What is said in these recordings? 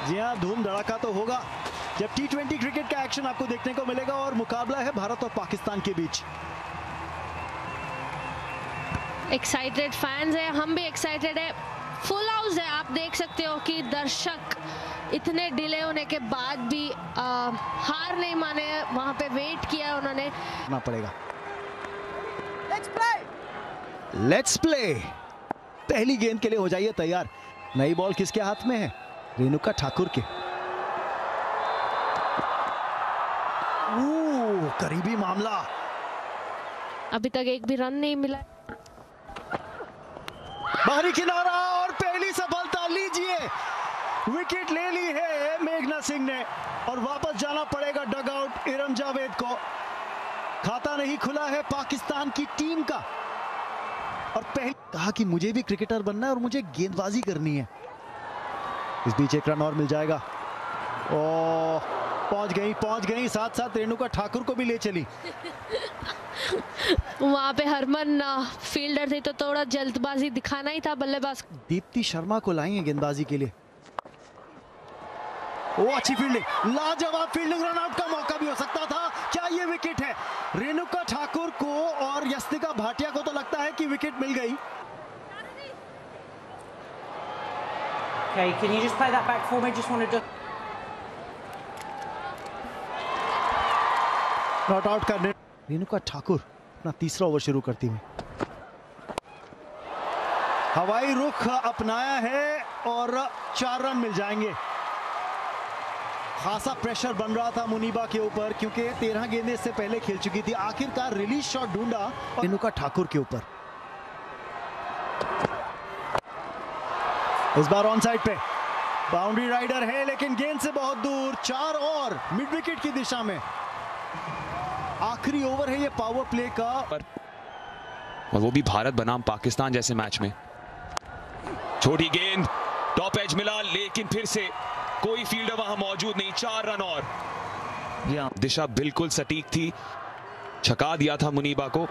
जी हाँ, धूम धड़ाका तो होगा जब T20 क्रिकेट का एक्शन आपको देखने को मिलेगा और मुकाबला है भारत और पाकिस्तान के बीच। एक्साइटेड फैंस है, हम भी एक्साइटेड है, फुल हाउस है। आप देख सकते हो कि दर्शक इतने डिले होने के बाद भी हार नहीं माने, वहां पे वेट किया उन्होंने। ना पड़ेगा। Let's play. पहली गेंद के लिए हो जाइए तैयार। नई बॉल किसके हाथ में है? रेणुका ठाकुर के। करीबी मामला। अभी तक एक भी रन नहीं मिला। बाहरी किनारा और पहली सफलता लीजिए। विकेट ले ली है मेघना सिंह ने और वापस जाना पड़ेगा डगआउट इरम जावेद को। खाता नहीं खुला है पाकिस्तान की टीम का और पहले कहा कि मुझे भी क्रिकेटर बनना है और मुझे गेंदबाजी करनी है। इस बीच एक रन और मिल जाएगा। ओ पहुंच गई साथ साथ रेणुका ठाकुर को भी ले चली। वहां पे हरमन फील्डर थे तो थोड़ा जल्दबाजी दिखाना ही था बल्लेबाज। दीप्ति शर्मा को लाई है गेंदबाजी के लिए। ओ अच्छी फील्डिंग, लाजवाब फील्डिंग। रन आउट का मौका भी हो सकता था। क्या ये विकेट है? रेणुका ठाकुर को और यस्तिका भाटिया को तो लगता है कि विकेट मिल गई। Okay, can you just play that back for me? Just wanted to not out करने रेणुका ठाकुर अपना तीसरा ओवर शुरू करती हुई। हवाई रुख अपनाया है और 4 रन मिल जाएंगे। खासा प्रेशर बन रहा था मुनीबा के ऊपर क्योंकि 13 गेंदें इससे पहले खेल चुकी थी। आखिरकार रिलीज शॉट ढूंढा रेणुका ठाकुर के ऊपर। इस बार ऑन साइड पे बाउंड्री राइडर है लेकिन गेंद से बहुत दूर। 4 और मिड विकेट की दिशा में। आखिरी ओवर है ये पावर प्ले का और वो भी भारत बनाम पाकिस्तान जैसे मैच में। छोटी गेंद, टॉप एज मिला लेकिन फिर से कोई फील्डर वहां मौजूद नहीं। 4 रन और। दिशा बिल्कुल सटीक थी, छका दिया था मुनीबा को,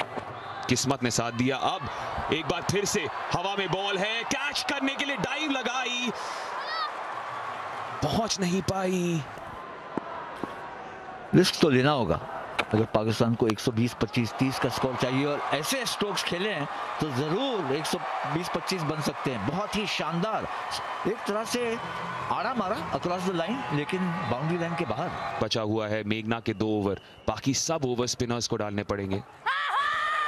किस्मत ने साथ दिया। अब एक बार फिर से हवा में बॉल है, कैच करने के लिए डाइव लगाई, पहुंच नहीं पाई। रिस्क तो लेना होगा अगर पाकिस्तान को 120, 25, 30 का स्कोर चाहिए और ऐसे स्ट्रोक्स खेले हैं तो जरूर 120, 25 बन सकते हैं। बहुत ही शानदार, एक तरह से आड़ा मारा अक्रॉस द लाइन लेकिन बाउंड्री लाइन के बाहर। बचा हुआ है मेघना के 2 ओवर, बाकी सब ओवर स्पिनर्स को डालने पड़ेंगे।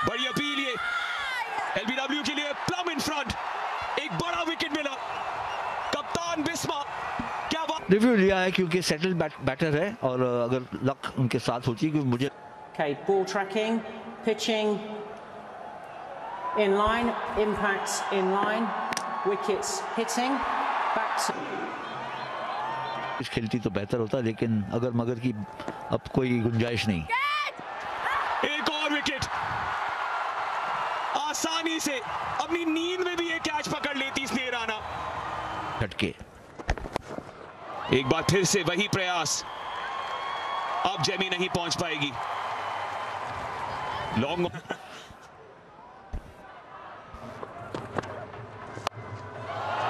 बड़ी अपील ये एलबीडब्ल्यू के लिए। प्लम इन फ्रंट, एक बड़ा विकेट मिला। कप्तान बिस्मा क्या बात। रिव्यू लिया है क्योंकि सेटल बैटर है और अगर लक उनके साथ होती है मुझे। Okay, ball tracking, pitching in line, impacts in line, wickets hitting, back to इस खेलती तो बेहतर होता लेकिन अगर मगर की अब कोई गुंजाइश नहीं। एक और विकेट, आसानी से अपनी नींद में भी ये कैच पकड़ लेती स्नेह राणा। झटके, एक बार फिर से वही प्रयास, अब जेमी नहीं पहुंच पाएगी। लॉन्ग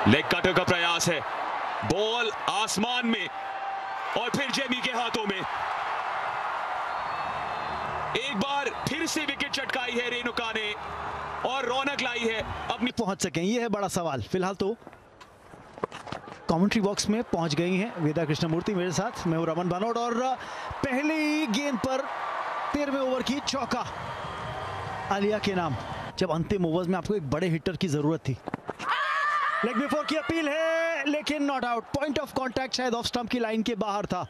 लेग कटर का प्रयास है, बॉल आसमान में और फिर जेमी के हाथों में। एक बार फिर से विकेट चटकाई है रेणुका ने और रौनक लाई है। अपनी पहुंच सकें ये है बड़ा सवाल। फिलहाल तो कमेंट्री बॉक्स में पहुंच गई हैं वेदा कृष्णमूर्ति मेरे साथ। मैं हूं रमन बनोट और पहली गेंद पर 13वें ओवर की चौका आलिया के नाम। जब अंतिम ओवर्स में आपको एक बड़े हिटर की जरूरत थी। लेग बिफोर की अपील है लेकिन not out. Point of contact शायद ऑफ स्टंप की लाइन के बाहर था।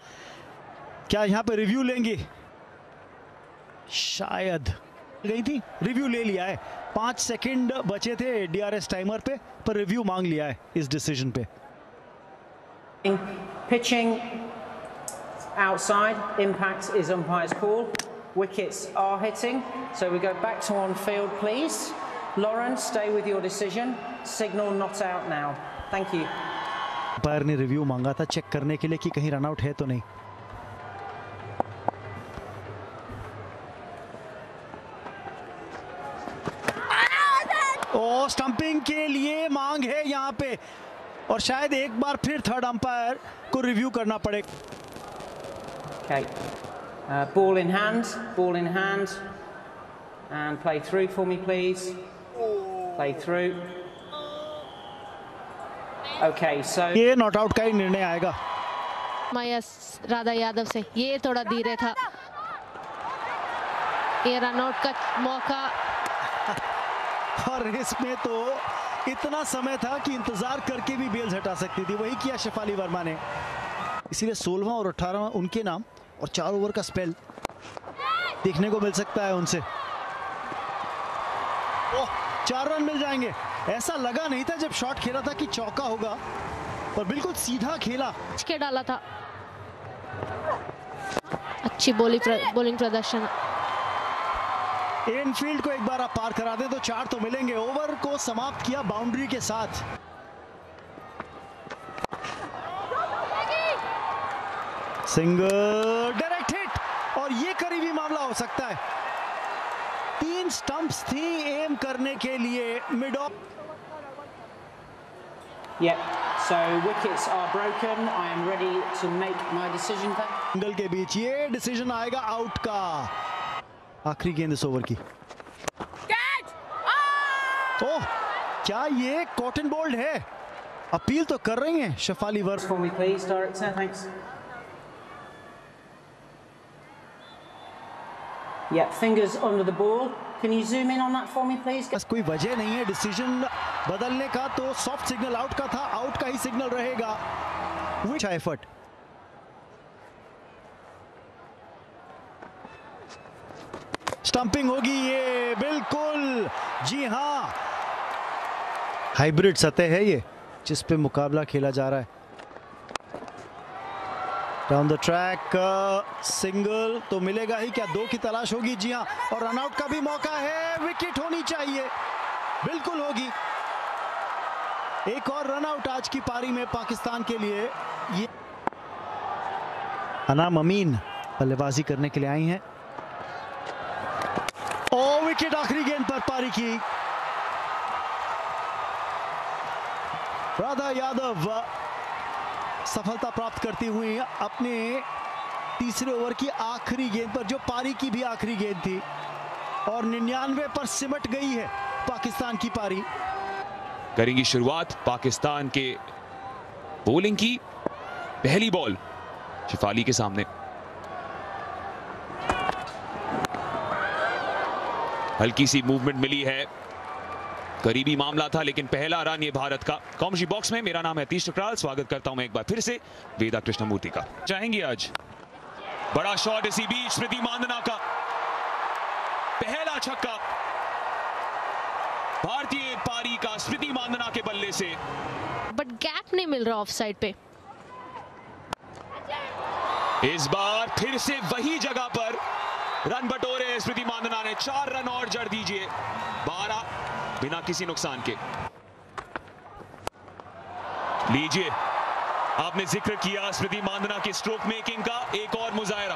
क्या यहां पे रिव्यू लेंगे? शायद गई थी, रिव्यू ले लिया है। 5 सेकंड बचे थे डीआरएस टाइमर पे, पर रिव्यू मांग लिया है इस डिसीजन पे। pitching outside, impact is umpire's call, wickets are hitting, so we go back to on field please. Lauren, stay with your decision, signal not out now, thank you. Umpire ने review मांगा था check करने के लिए कि कहीं run out है तो नहीं। ओ स्टंपिंग के लिए मांग है यहाँ पे। और शायद एक बार फिर थर्ड अंपायर को रिव्यू करना पड़े। Okay, ball in hand, and play through for me, please. Play through. Okay, so ये नॉट आउट का ही निर्णय आएगा। राधा यादव से ये थोड़ा धीरे था, ये रनआउट का मौका। और इसमें तो इतना समय था कि इंतजार करके भी बेल्स हटा सकती थी, वही किया शेफाली वर्मा ने। इसीलिए 16वां और 18वां उनके नाम और 4 ओवर का स्पेल देखने को मिल सकता है उनसे। ओह, 4 रन मिल जाएंगे। ऐसा लगा नहीं था जब शॉट खेला था कि चौका होगा, पर बिल्कुल सीधा खेला के डाला था। अच्छी बॉलिंग प्रदर्शन। इनफील्ड को एक बार आप पार करा दें तो 4 तो मिलेंगे। ओवर को समाप्त किया बाउंड्री के साथ। सिंगल, डायरेक्ट हिट, और ये करीबी मामला हो सकता है। 3 स्टंप्स थी एम करने के लिए mid of. yeah, so wickets are broken. I am ready to make my decision. Single के बीच ये डिसीजन आएगा आउट का। आखिरी गेंद इस ओवर की। ओह, क्या ये कॉटन बोल्ड है? अपील तो कर रही हैं Shefali Verma. For me, please, director. Thanks. Yeah, fingers under the ball. Can you zoom in on that for me, please? बस कोई वजह नहीं है डिसीजन बदलने का, तो सॉफ्ट सिग्नल आउट का था, आउट का ही सिग्नल रहेगा। विच एफर्ट। स्टंपिंग होगी ये, बिल्कुल जी हाँ। हाइब्रिड सतह है ये जिस पे मुकाबला खेला जा रहा है। डाउन द ट्रैक, सिंगल तो मिलेगा ही क्या, 2 की तलाश होगी। जी हाँ, और रनआउट का भी मौका है। विकेट होनी चाहिए, बिल्कुल होगी। एक और रनआउट आज की पारी में पाकिस्तान के लिए। ये अनाम अमीन बल्लेबाजी करने के लिए आई हैं। ओ, विकेट आखिरी गेंद पर पारी की। राधा यादव सफलता प्राप्त करती हुई अपने तीसरे ओवर की आखिरी गेंद पर, जो पारी की भी आखिरी गेंद थी, और 99 पर सिमट गई है पाकिस्तान की पारी। करेंगी शुरुआत पाकिस्तान के बॉलिंग की। पहली बॉल शेफाली के सामने। हल्की सी मूवमेंट मिली है, करीबी मामला था, लेकिन पहला रन ये भारत का। कॉमेंट्री बॉक्स में मेरा नाम है तीश टकराल, स्वागत करता हूं मैं एक बार फिर से वेदा कृष्णमूर्ति का। चाहेंगे आज बड़ा शॉट इसी बीच स्मृति मांदना का पहला छक्का भारतीय पारी का, स्मृति मांदना के बल्ले से। बट गैप नहीं मिल रहा ऑफ साइड पे। इस बार फिर से वही जगह पर रन बटोरे स्मृति मांदना ने। 4 रन और जड़ दीजिए, 12 बिना किसी नुकसान के। लीजिए, आपने जिक्र किया स्मृति मांदना की स्ट्रोक मेकिंग का, एक और मुजाहरा।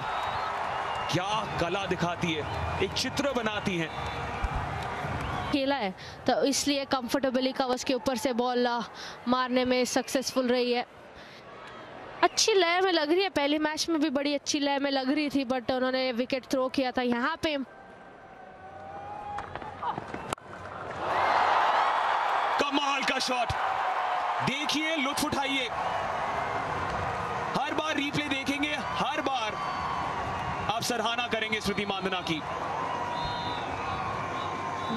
क्या कला दिखाती है, एक चित्र बनाती हैं। खेला है तो इसलिए कंफर्टेबली कवर्स के ऊपर से बॉल मारने में सक्सेसफुल रही है। अच्छी लय में लग रही है, पहले मैच में भी बड़ी अच्छी लय में लग रही थी, बट उन्होंने विकेट थ्रो किया था यहाँ पे। कमाल का शॉट, देखिए, लुत्फ उठाइए। हर बार रिप्ले देखेंगे, हर बार आप सराहना करेंगे स्मृति मांदना की।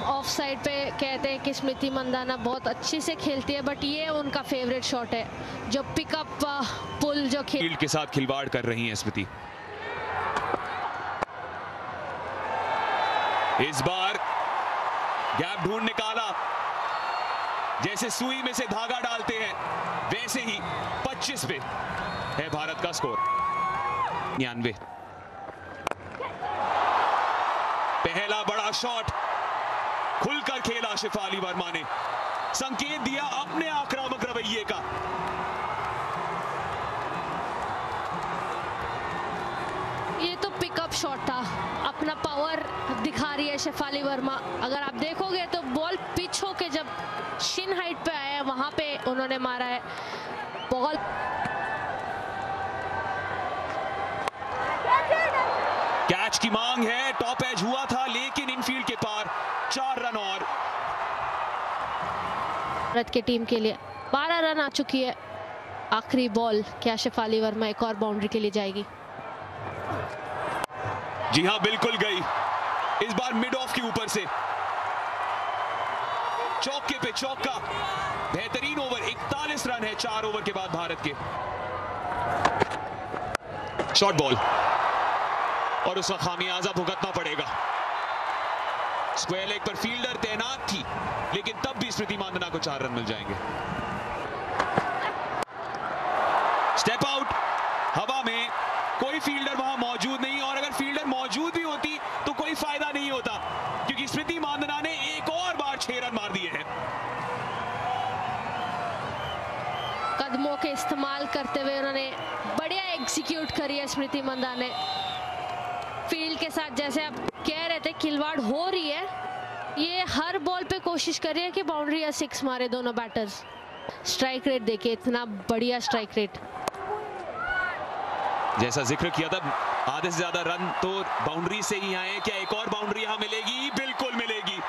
ऑफ साइड पे कहते हैं कि स्मृति मंदाना बहुत अच्छी से खेलती है, बट ये उनका फेवरेट शॉट है, जो पिकअप पुल जो फील्ड के साथ खिलवाड़ कर रही हैं स्मृति। इस बार गैप ढूंढ निकाला, जैसे सुई में से धागा डालते हैं वैसे ही 25 पे है भारत का स्कोर। 99। पहला बड़ा शॉट खुलकर खेला शेफाली वर्मा ने, संकेत दिया अपने आक्रामक रवैये का। ये तो पिकअप शॉट था, अपना पावर दिखा रही है शेफाली वर्मा। अगर आप देखोगे तो बॉल पिच होके जब शिन हाइट पे आया वहां पे उन्होंने मारा है बॉल। कैच की मांग है, टॉप एज हुआ था लेकिन इनफील्ड के पार। 4 रन और भारत की टीम के लिए 12 रन आ चुकी है। आखिरी बॉल क्या शेफाली वर्मा एक और बाउंड्री के लिए जाएगी? जी हां, बिल्कुल गई। इस बार मिड ऑफ के ऊपर से चौके पे चौका। बेहतरीन ओवर, 41 रन है 4 ओवर के बाद भारत के। शॉर्ट बॉल और उसका खामियाजा भुगतना पड़ेगा। स्क्वायर लेग पर फील्डर तैनात थी लेकिन तब भी स्मृति मांदना को 4 रन मिल जाएंगे। स्टेप आउट, हवा में, कोई फील्डर वहां मौजूद नहीं, और अगर फील्डर मौजूद भी होती तो कोई फायदा नहीं होता क्योंकि स्मृति मांदना ने एक और बार 6 रन मार दिए हैं। कदमों के इस्तेमाल करते हुए उन्होंने बढ़िया एग्जीक्यूट करी है स्मृति मांदना ने। फील्ड के साथ जैसे आप कह रहे थे खिलवाड़ हो रही है, ये हर बॉल पे कोशिश कर रही है कि बाउंड्री या 6 मारे दोनों बैटर्स। स्ट्राइक रेट देखिए, इतना बढ़िया स्ट्राइक रेट। जैसा जिक्र किया था, आधे से ज्यादा रन तो बाउंड्री से ही आए। क्या एक और बाउंड्री यहां मिलेगी? बिल्कुल मिलेगी।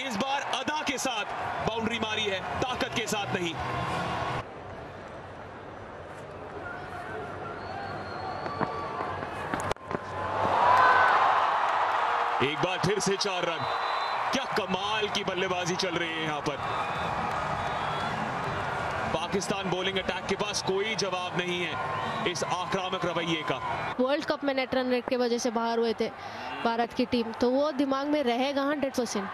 इस बार अदा के साथ बाउंड्री मारी है, ताकत के साथ नहीं। एक बार फिर से 4 रन। क्या कमाल की बल्लेबाजी चल रही है यहां पर। पाकिस्तान बॉलिंग अटैक के पास कोई जवाब नहीं है इस आक्रामक रवैये का। वर्ल्ड कप में नेट रन रेट की वजह से बाहर हुए थे भारत की टीम, तो वो दिमाग में रहेगा 100%।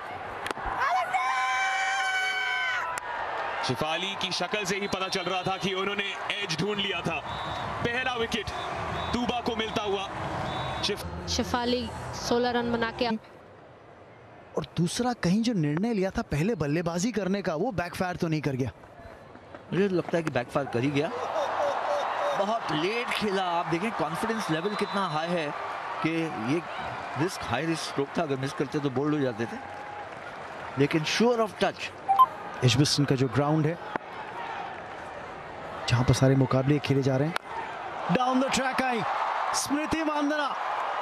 शेफाली की शक्ल से ही पता चल रहा था कि उन्होंने एज ढूंढ लिया था। पहला विकेट तूबा को मिलता हुआ। शेफाली 16 रन बना के, और दूसरा कहीं जो निर्णय लिया था पहले बल्लेबाजी करने का, वो बैकफायर तो नहीं कर गया? मुझे लगता है कि बैकफायर कर ही गया। बहुत लेट खेला। आप देखें कॉन्फिडेंस लेवल कितना हाई है कि ये रिस्क, हाई रिस्क स्ट्रोक था। अगर मिस करते तो बोल्ड हो जाते थे, लेकिन श्योर ऑफ टच। एजबस्टन का जो ग्राउंड है जहां पर सारे मुकाबले खेले जा रहे हैं, डाउन द ट्रैक आई स्मृति मांदना।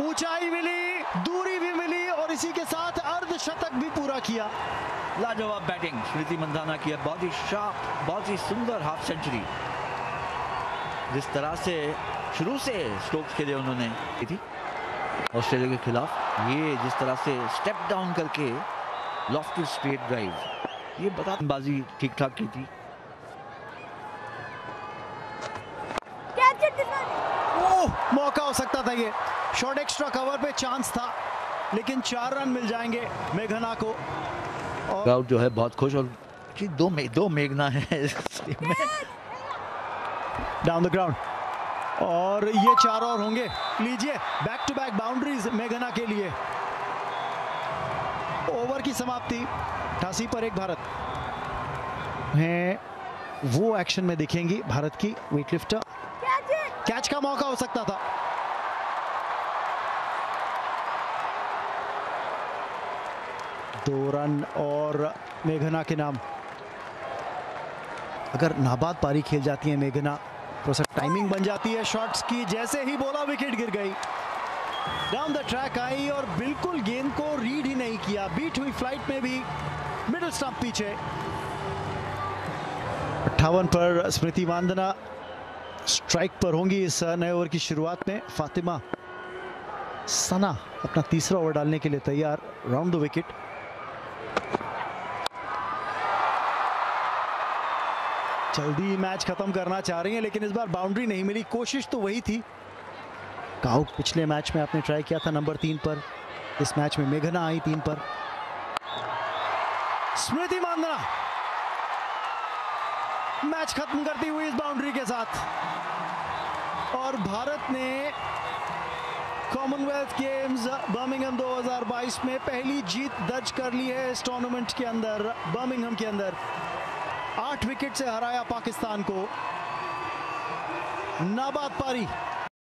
ऊंचाई मिली, दूरी भी मिली और इसी के साथ अर्धशतक भी पूरा किया। लाजवाब बैटिंग स्मृति मंदाना की है। बहुत ही शार्प, बहुत ही सुंदर हाफ सेंचुरी। जिस तरह से शुरू से स्ट्रोक्स खेले उन्होंने की थी ऑस्ट्रेलिया के खिलाफ, ये जिस तरह से स्टेप डाउन करके लॉफ्टी स्ट्रेट ड्राइव, ये बाजी ठीक ठाक की थी। ओह, मौका हो सकता था ये। शॉर्ट एक्स्ट्रा कवर पे चांस था लेकिन 4 रन मिल जाएंगे मेघना को। क्राउड जो है बहुत खुश, और दो मेघना है डाउन द ग्राउंड, और ये 4 और होंगे। लीजिए, बैक टू बैक बाउंड्रीज मेघना के लिए। ओवर की समाप्ति 88 पर 1 भारत है। वो एक्शन में दिखेंगी भारत की वेटलिफ्टर। कैच का मौका हो सकता था। दो रन और मेघना के नाम। अगर नाबाद पारी खेल जाती है मेघना तो सब टाइमिंग बन जाती है शॉट्स की। जैसे ही बोला विकेट गिर गई, डाउन द ट्रैक आई और बिल्कुल गेंद को रीड ही नहीं किया। बीट हुई फ्लाइट में भी, मिडिल स्टंप पीछे। 58 पर स्मृति मांदना स्ट्राइक पर होंगी इस नए ओवर की शुरुआत में। फातिमा सना अपना तीसरा ओवर डालने के लिए तैयार, राउंड द विकेट। जल्दी मैच खत्म करना चाह रही हैं लेकिन इस बार बाउंड्री नहीं मिली। कोशिश तो वही थी। आउट पिछले मैच में आपने ट्राई किया था नंबर 3 पर, इस मैच में मेघना आई 3 पर। स्मृति मांदना मैच खत्म करती हुई इस बाउंड्री के साथ, और भारत ने कॉमनवेल्थ गेम्स बर्मिंघम 2022 में पहली जीत दर्ज कर ली है इस टूर्नामेंट के अंदर, बर्मिंघम के अंदर। 8 विकेट से हराया पाकिस्तान को। नाबाद पारी